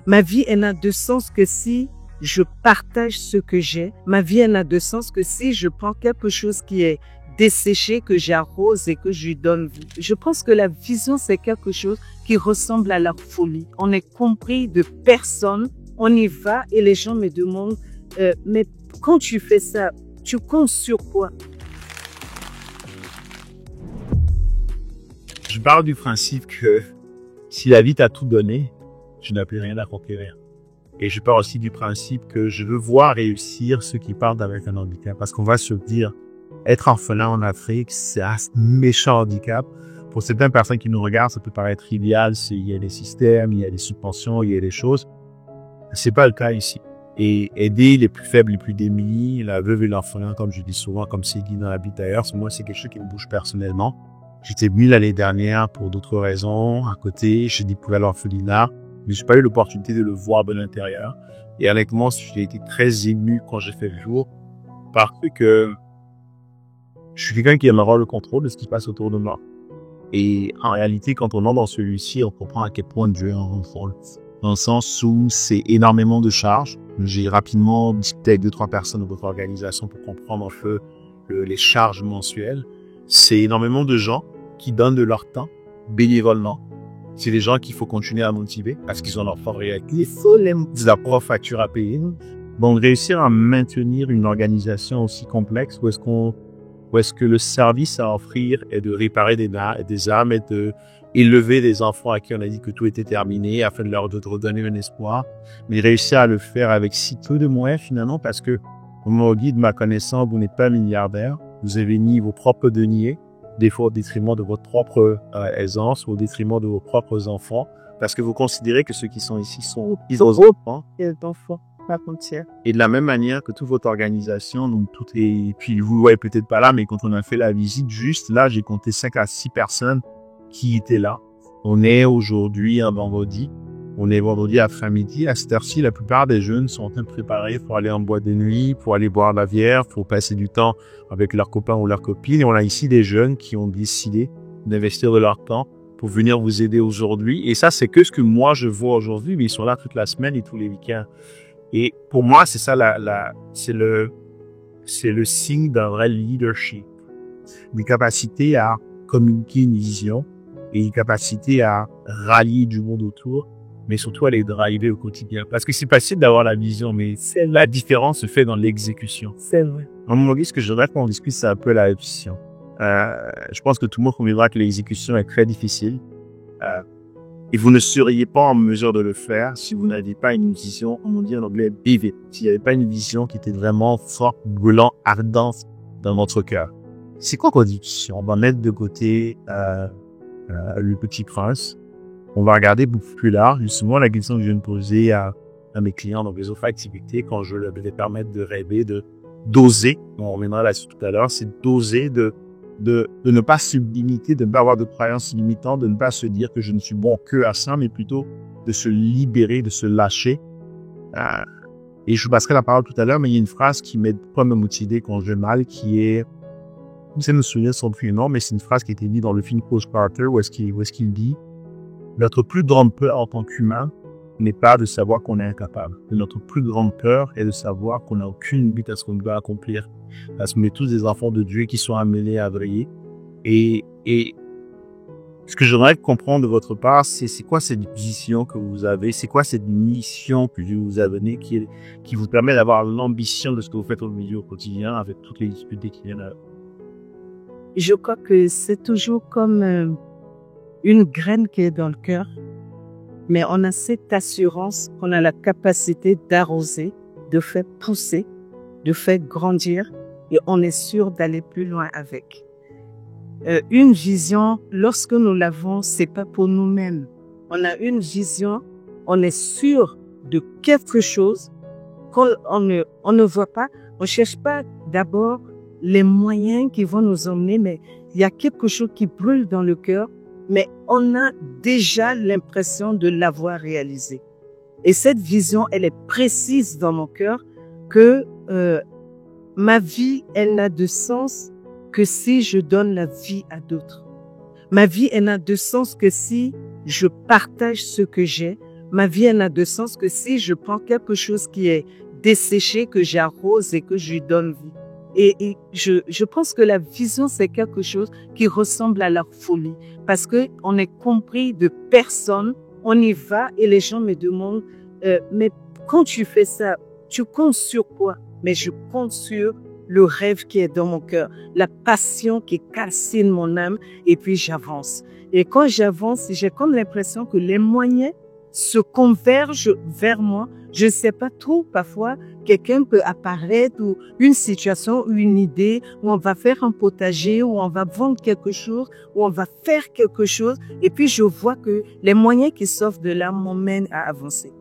Ma vie, elle n'a de sens que si je partage ce que j'ai. Ma vie, elle n'a de sens que si je prends quelque chose qui est desséché, que j'arrose et que je lui donne vie. Je pense que la vision, c'est quelque chose qui ressemble à la folie. On est compris de personne. On y va et les gens me demandent, mais quand tu fais ça, tu comptes sur quoi? Je parle du principe que si la vie t'a tout donné, tu n'as plus rien à conquérir. Et je parle aussi du principe que je veux voir réussir ceux qui partent avec un handicap. Parce qu'on va se dire, être orphelin en Afrique, c'est un méchant handicap. Pour certaines personnes qui nous regardent, ça peut paraître idéal. Il y a des systèmes, il y a des subventions, il y a des choses. C'est pas le cas ici. Et aider les plus faibles, les plus démunis, la veuve et l'orphelin, comme je dis souvent, comme c'est dit dans la vie d'ailleurs, moi, c'est quelque chose qui me bouge personnellement. J'étais venu l'année dernière pour d'autres raisons. À côté, j'ai découvert l'orphelinat, mais j'ai pas eu l'opportunité de le voir de l'intérieur. Et honnêtement, j'ai été très ému quand j'ai fait le jour, parce que je suis quelqu'un qui aime avoir le contrôle de ce qui se passe autour de moi. Et en réalité, quand on entre dans celui-ci, on comprend à quel point Dieu a un contrôle. Dans le sens où c'est énormément de charges. J'ai rapidement discuté avec 2-3 personnes de votre organisation pour comprendre un peu les charges mensuelles. C'est énormément de gens qui donnent de leur temps bénévolement. C'est des gens qu'il faut continuer à motiver parce qu'ils ont leur propre réalité. Il faut leur propre facture à payer. Donc, réussir à maintenir une organisation aussi complexe où est-ce que le service à offrir est de réparer des âmes et de élever des enfants à qui on a dit que tout était terminé afin de leur redonner un espoir, mais réussir à le faire avec si peu de moyens finalement parce que au guide de ma connaissance, vous n'êtes pas milliardaire, vous avez mis vos propres deniers, des fois au détriment de votre propre aisance, au détriment de vos propres enfants, parce que vous considérez que ceux qui sont ici sont aux enfants. Et de la même manière que toute votre organisation, donc tout est, puis vous ne voyez peut-être pas là, mais quand on a fait la visite, juste là, j'ai compté 5 à 6 personnes qui étaient là. On est aujourd'hui un vendredi. On est vendredi après-midi. À cette heure-ci, la plupart des jeunes sont en train de préparer pour aller en boîte de nuit, pour aller boire la bière, pour passer du temps avec leurs copains ou leurs copines. Et on a ici des jeunes qui ont décidé d'investir de leur temps pour venir vous aider aujourd'hui. Et ça, c'est que ce que moi, je vois aujourd'hui, mais ils sont là toute la semaine et tous les week-ends. Et pour moi, c'est ça, c'est le signe d'un vrai leadership. Une capacité à communiquer une vision et une capacité à rallier du monde autour, mais surtout à les driver au quotidien. Parce que c'est facile d'avoir la vision, mais la différence se fait dans l'exécution. C'est vrai. En mon avis, ce que je voudrais qu'on discute, c'est un peu la répétition. Je pense que tout le monde conviendra que l'exécution est très difficile. Et vous ne seriez pas en mesure de le faire si vous n'aviez pas une vision, on dit en anglais, vivid. S'il n'y avait pas une vision qui était vraiment forte, brûlante, ardente dans votre cœur. C'est quoi qu'on dit? On va mettre de côté le Petit Prince. On va regarder beaucoup plus large. Justement, la question que je viens de poser à mes clients dans les autres activités, quand je leur vais permettre de rêver, d'oser, on reviendra là-dessus tout à l'heure, c'est d'oser, de ne pas se limiter, de ne pas avoir de croyances limitantes, de ne pas se dire que je ne suis bon que à ça, mais plutôt de se libérer, de se lâcher. Et je vous passerai la parole tout à l'heure, mais il y a une phrase qui m'aide pas à me motiver quand je vais mal, qui est, je me souviens de son prénom, mais c'est une phrase qui a été mise dans le film Coach Carter, où est-ce qu'il dit, notre plus grande peur en tant qu'humain n'est pas de savoir qu'on est incapable. Notre plus grande peur est de savoir qu'on n'a aucune but à ce qu'on doit accomplir. Parce qu'on est tous des enfants de Dieu qui sont amenés à briller. Et ce que j'aimerais comprendre de votre part, c'est quoi cette vision que vous avez? C'est quoi cette mission que Dieu vous a donnée qui vous permet d'avoir l'ambition de ce que vous faites au milieu au quotidien avec toutes les difficultés qui viennent à... Je crois que c'est toujours comme une graine qui est dans le cœur. Mais on a cette assurance qu'on a la capacité d'arroser, de faire pousser, de faire grandir et on est sûr d'aller plus loin avec. Une vision, lorsque nous l'avons, c'est pas pour nous-mêmes. On a une vision, on est sûr de quelque chose qu'on ne voit pas. On cherche pas d'abord les moyens qui vont nous emmener, mais il y a quelque chose qui brûle dans le cœur. Mais on a déjà l'impression de l'avoir réalisé. Et cette vision, elle est précise dans mon cœur que ma vie, elle n'a de sens que si je donne la vie à d'autres. Ma vie, elle n'a de sens que si je partage ce que j'ai. ma vie n'a de sens que si je prends quelque chose qui est desséché, que j'arrose et que je lui donne vie. Et je pense que la vision, c'est quelque chose qui ressemble à la folie. Parce que on est compris de personne, on y va et les gens me demandent, mais quand tu fais ça, tu comptes sur quoi? Mais je compte sur le rêve qui est dans mon cœur, la passion qui calcine mon âme et puis j'avance. Et quand j'avance, j'ai comme l'impression que les moyens se convergent vers moi. Je ne sais pas trop, parfois, quelqu'un peut apparaître ou une situation ou une idée où on va faire un potager, où on va vendre quelque chose, où on va faire quelque chose. Et puis, je vois que les moyens qui s'offrent de là m'emmènent à avancer.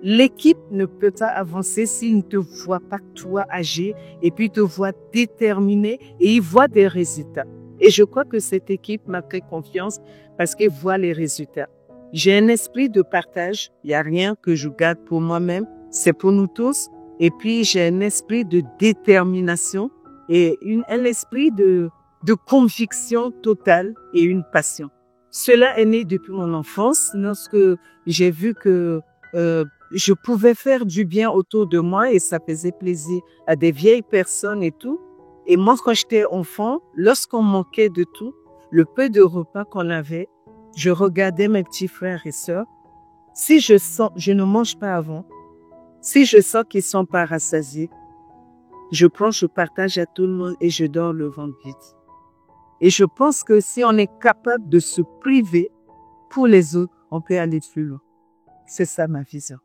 L'équipe ne peut pas avancer s'il ne te voit pas toi agir et puis te voit déterminé et il voit des résultats. Et je crois que cette équipe m'a fait confiance parce qu'elle voit les résultats. J'ai un esprit de partage. Il n'y a rien que je garde pour moi-même. C'est pour nous tous. Et puis, j'ai un esprit de détermination et un esprit de conviction totale et une passion. Cela est né depuis mon enfance lorsque j'ai vu que je pouvais faire du bien autour de moi et ça faisait plaisir à des vieilles personnes et tout. Et moi, quand j'étais enfant, lorsqu'on manquait de tout, le peu de repas qu'on avait, je regardais mes petits frères et sœurs. Si je sens, je ne mange pas avant. Si je sens qu'ils sont pas rassasiés, je prends, je partage à tout le monde et je dors le ventre vide. Et je pense que si on est capable de se priver pour les autres, on peut aller plus loin. C'est ça ma vision.